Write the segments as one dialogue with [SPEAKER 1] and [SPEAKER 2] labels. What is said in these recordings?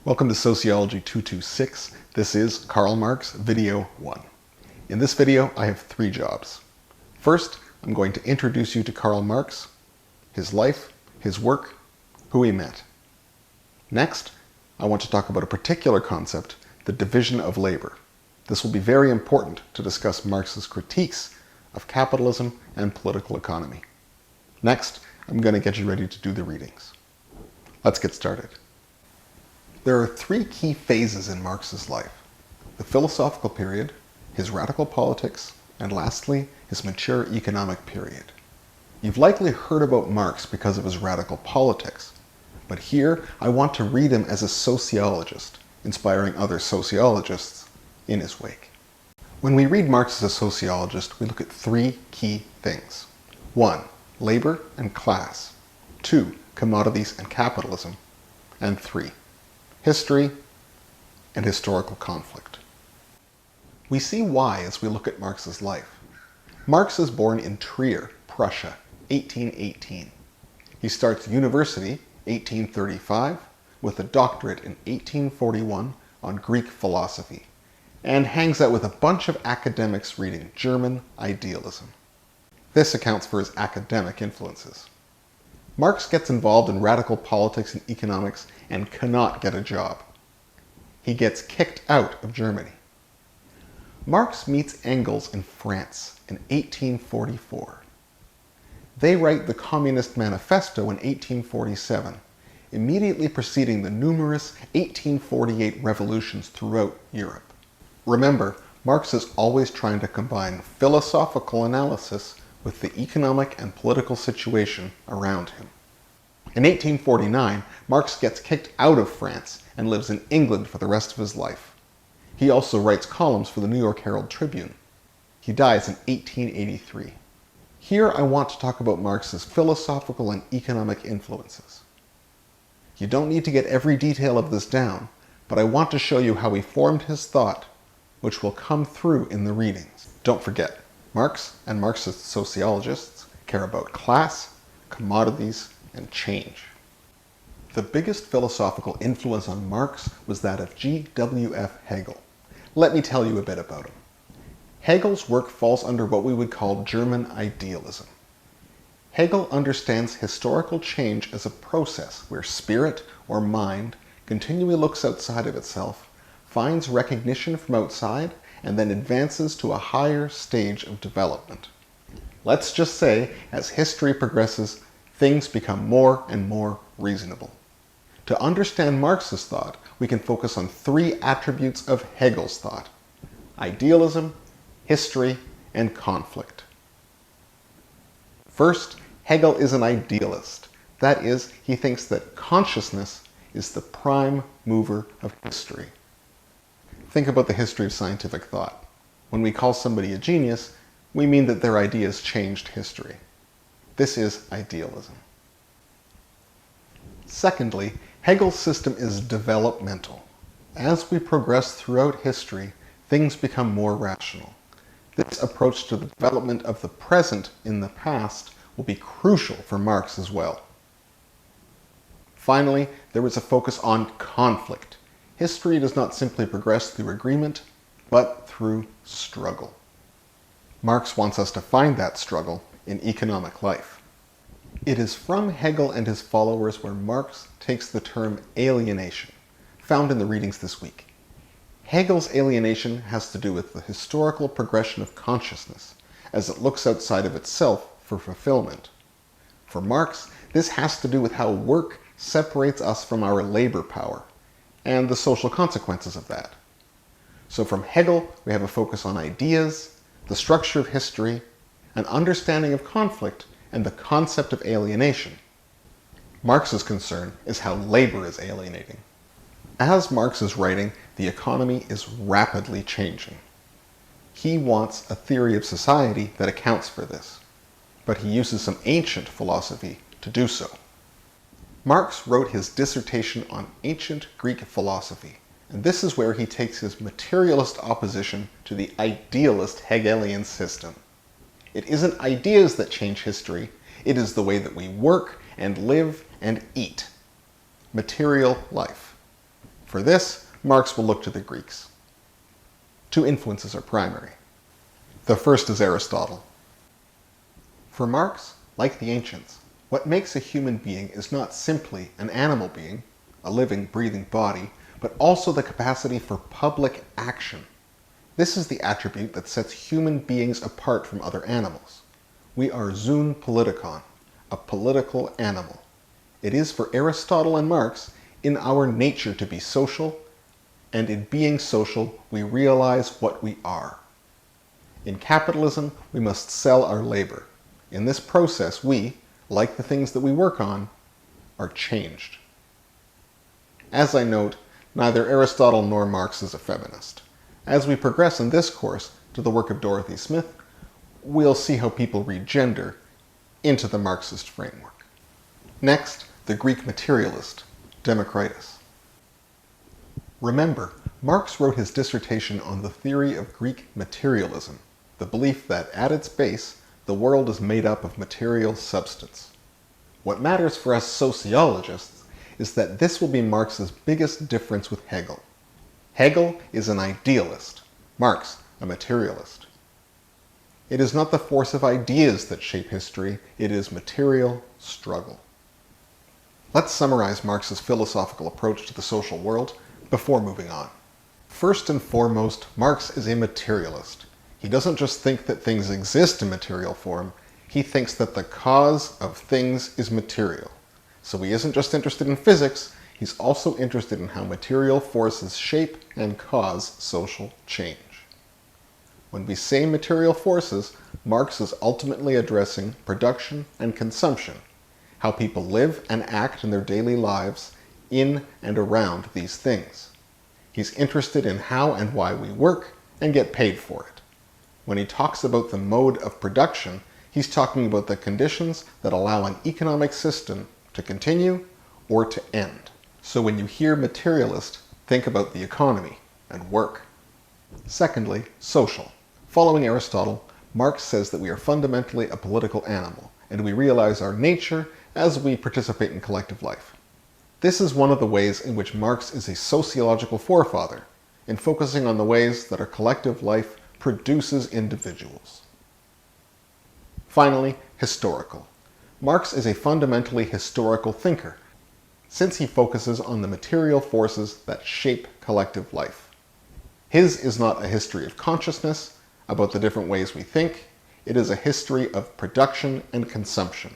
[SPEAKER 1] Welcome to Sociology 226. This is Karl Marx, video 1. In this video, I have 3 jobs. First, I'm going to introduce you to Karl Marx, his life, his work, who he met. Next, I want to talk about a particular concept, the division of labor. This will be very important to discuss Marx's critiques of capitalism and political economy. Next, I'm going to get you ready to do the readings. Let's get started. There are 3 key phases in Marx's life: the philosophical period, his radical politics, and lastly, his mature economic period. You've likely heard about Marx because of his radical politics, but here I want to read him as a sociologist, inspiring other sociologists in his wake. When we read Marx as a sociologist, we look at 3 key things. 1. Labor and class. 2. Commodities and capitalism. And 3. History and historical conflict. We see why as we look at Marx's life. Marx is born in Trier, Prussia, 1818. He starts university, 1835, with a doctorate in 1841 on Greek philosophy, and hangs out with a bunch of academics reading German idealism. This accounts for his academic influences. Marx gets involved in radical politics and economics and cannot get a job. He gets kicked out of Germany. Marx meets Engels in France in 1844. They write the Communist Manifesto in 1847, immediately preceding the numerous 1848 revolutions throughout Europe. Remember, Marx is always trying to combine philosophical analysis with the economic and political situation around him. In 1849, Marx gets kicked out of France and lives in England for the rest of his life. He also writes columns for the New York Herald Tribune. He dies in 1883. Here I want to talk about Marx's philosophical and economic influences. You don't need to get every detail of this down, but I want to show you how he formed his thought, which will come through in the readings. Don't forget, Marx and Marxist sociologists care about class, commodities, and change. The biggest philosophical influence on Marx was that of G.W.F. Hegel. Let me tell you a bit about him. Hegel's work falls under what we would call German idealism. Hegel understands historical change as a process where spirit or mind continually looks outside of itself, finds recognition from outside, and then advances to a higher stage of development. Let's just say, as history progresses, things become more and more reasonable. To understand Marx's thought, we can focus on 3 attributes of Hegel's thought: idealism, history, and conflict. First, Hegel is an idealist. That is, he thinks that consciousness is the prime mover of history. Think about the history of scientific thought. When we call somebody a genius, we mean that their ideas changed history. This is idealism. Secondly, Hegel's system is developmental. As we progress throughout history, things become more rational. This approach to the development of the present in the past will be crucial for Marx as well. Finally, there is a focus on conflict. History does not simply progress through agreement, but through struggle. Marx wants us to find that struggle in economic life. It is from Hegel and his followers where Marx takes the term alienation, found in the readings this week. Hegel's alienation has to do with the historical progression of consciousness, as it looks outside of itself for fulfillment. For Marx, this has to do with how work separates us from our labor power, and the social consequences of that. So from Hegel, we have a focus on ideas, the structure of history, an understanding of conflict, and the concept of alienation. Marx's concern is how labor is alienating. As Marx is writing, the economy is rapidly changing. He wants a theory of society that accounts for this, but he uses some ancient philosophy to do so. Marx wrote his dissertation on ancient Greek philosophy, and this is where he takes his materialist opposition to the idealist Hegelian system. It isn't ideas that change history, it is the way that we work and live and eat. Material life. For this, Marx will look to the Greeks. Two influences are primary. The first is Aristotle. For Marx, like the ancients, what makes a human being is not simply an animal being, a living, breathing body, but also the capacity for public action. This is the attribute that sets human beings apart from other animals. We are zoon politikon, a political animal. It is for Aristotle and Marx in our nature to be social, and in being social, we realize what we are. In capitalism, we must sell our labor. In this process, we, like the things that we work on, are changed. As I note, neither Aristotle nor Marx is a feminist. As we progress in this course to the work of Dorothy Smith, we'll see how people read gender into the Marxist framework. Next, the Greek materialist, Democritus. Remember, Marx wrote his dissertation on the theory of Greek materialism, the belief that at its base, the world is made up of material substance. What matters for us sociologists is that this will be Marx's biggest difference with Hegel. Hegel is an idealist, Marx a materialist. It is not the force of ideas that shape history, it is material struggle. Let's summarize Marx's philosophical approach to the social world before moving on. First and foremost, Marx is a materialist. He doesn't just think that things exist in material form, he thinks that the cause of things is material. So he isn't just interested in physics, he's also interested in how material forces shape and cause social change. When we say material forces, Marx is ultimately addressing production and consumption, how people live and act in their daily lives in and around these things. He's interested in how and why we work and get paid for it. When he talks about the mode of production, he's talking about the conditions that allow an economic system to continue or to end. So when you hear materialist, think about the economy and work. Secondly, social. Following Aristotle, Marx says that we are fundamentally a political animal, and we realize our nature as we participate in collective life. This is one of the ways in which Marx is a sociological forefather, in focusing on the ways that our collective life produces individuals. Finally, historical. Marx is a fundamentally historical thinker, since he focuses on the material forces that shape collective life. His is not a history of consciousness, about the different ways we think. It is a history of production and consumption,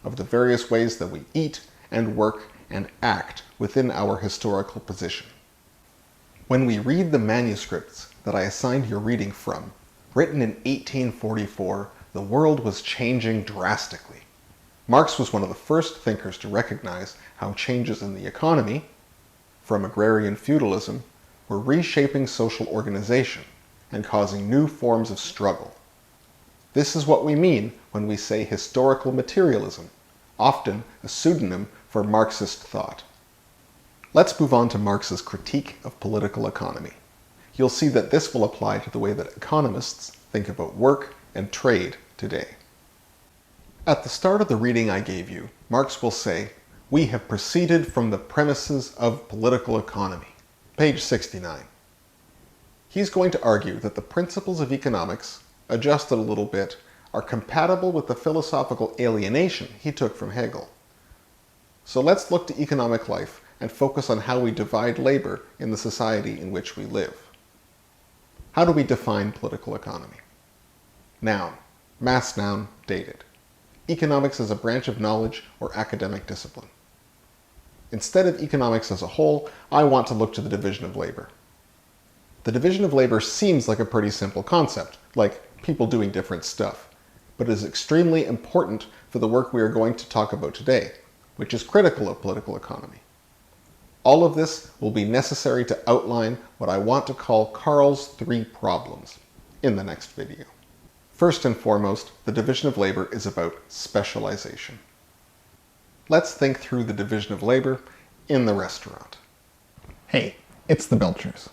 [SPEAKER 1] of the various ways that we eat and work and act within our historical position. When we read the manuscripts that I assigned your reading from, written in 1844, the world was changing drastically. Marx was one of the first thinkers to recognize how changes in the economy, from agrarian feudalism, were reshaping social organization and causing new forms of struggle. This is what we mean when we say historical materialism, often a pseudonym for Marxist thought. Let's move on to Marx's critique of political economy. You'll see that this will apply to the way that economists think about work and trade today. At the start of the reading I gave you, Marx will say, "We have proceeded from the premises of political economy." Page 69. He's going to argue that the principles of economics, adjusted a little bit, are compatible with the philosophical alienation he took from Hegel. So let's look to economic life and focus on how we divide labor in the society in which we live. How do we define political economy? Noun, mass noun, dated. Economics is a branch of knowledge or academic discipline. Instead of economics as a whole, I want to look to the division of labor. The division of labor seems like a pretty simple concept, like people doing different stuff, but it is extremely important for the work we are going to talk about today, which is critical of political economy. All of this will be necessary to outline what I want to call Karl's 3 problems in the next video. First and foremost, the division of labor is about specialization. Let's think through the division of labor in the restaurant. Hey, it's the Belchers.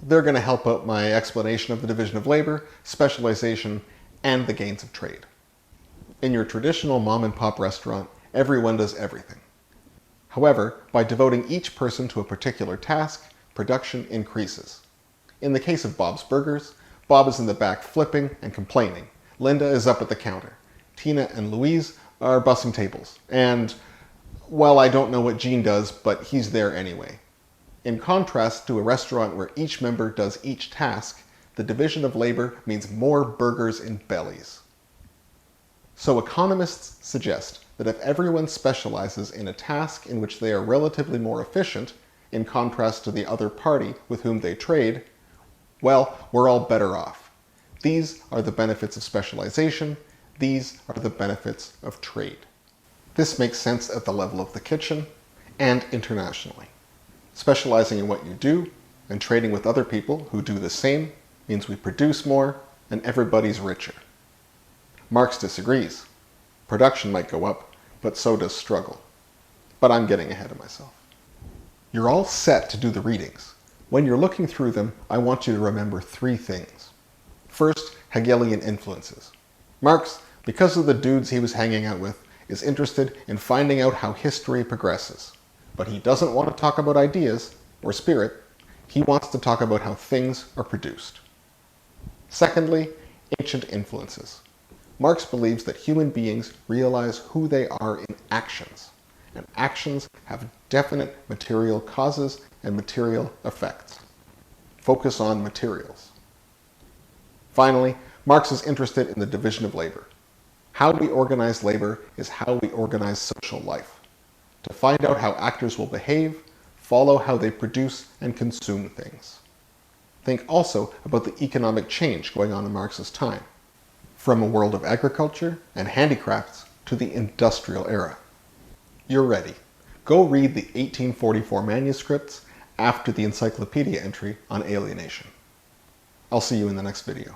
[SPEAKER 1] They're going to help out my explanation of the division of labor, specialization, and the gains of trade. In your traditional mom and pop restaurant, everyone does everything. However, by devoting each person to a particular task, production increases. In the case of Bob's Burgers, Bob is in the back flipping and complaining. Linda is up at the counter. Tina and Louise are bussing tables. And, well, I don't know what Gene does, but he's there anyway. In contrast to a restaurant where each member does each task, the division of labor means more burgers in bellies. So economists suggest that if everyone specializes in a task in which they are relatively more efficient, in contrast to the other party with whom they trade, well, we're all better off. These are the benefits of specialization. These are the benefits of trade. This makes sense at the level of the kitchen and internationally. Specializing in what you do and trading with other people who do the same means we produce more and everybody's richer. Marx disagrees. Production might go up, but so does struggle. But I'm getting ahead of myself. You're all set to do the readings. When you're looking through them, I want you to remember three things. First, Hegelian influences. Marx, because of the dudes he was hanging out with, is interested in finding out how history progresses. But he doesn't want to talk about ideas or spirit. He wants to talk about how things are produced. Secondly, ancient influences. Marx believes that human beings realize who they are in actions, and actions have definite material causes and material effects. Focus on materials. Finally, Marx is interested in the division of labor. How we organize labor is how we organize social life. To find out how actors will behave, follow how they produce and consume things. Think also about the economic change going on in Marx's time, from a world of agriculture and handicrafts to the industrial era. You're ready. Go read the 1844 manuscripts after the encyclopedia entry on alienation. I'll see you in the next video.